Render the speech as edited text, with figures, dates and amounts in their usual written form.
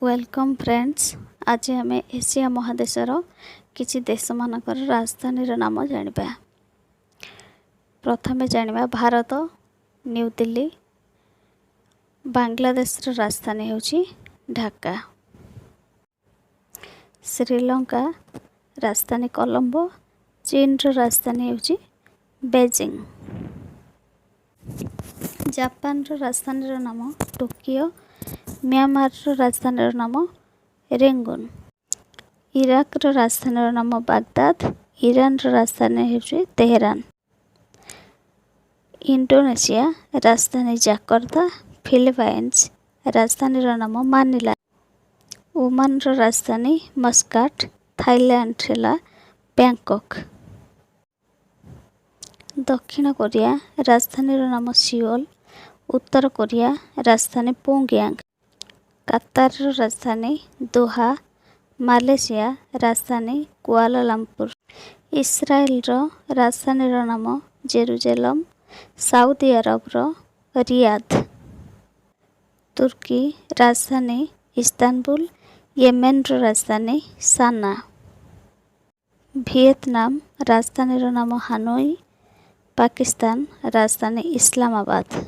Welcome friends. आज आम Asia महादेशर किछि देश मानकर राजधानी नाम जानिबा। प्रथमे जानिबा भारत न्यू दिल्ली। बांग्लादेश राजधानी होछि ढाका। श्रीलंका राजधानी कोलंबो। चीन राजधानी होछि बेजिंग। जापान राजधानी नाम टोकियो। म्यांमार राजधानी नाम रेंगुन। इराक राजधानी नाम बागदाद। ईरान राजधानी होछि तेहरान। इंडोनेशिया राजधानी जाकर्ता। फिलीपाइंस राजधानी नाम मानिला। ओमान राजधानी मस्काट। Thailand Bangkok. दक्षिण कोरिया राजधानी नाम सियोल। उत्तर कोरिया राजधानी पोंगयांग। कतार राजधानी दोहा। मालयेशिया राजधानी कुआलालंपुर। इस्राएल राजधानी नाम जेरुजेलम। सऊदी अरब रियाद। तुर्की राजधानी इस्तानबुल। येमेन राजधानी साना। वियतनाम राजधानी नाम हानोई। पाकिस्तान राजधानी इस्लामाबाद।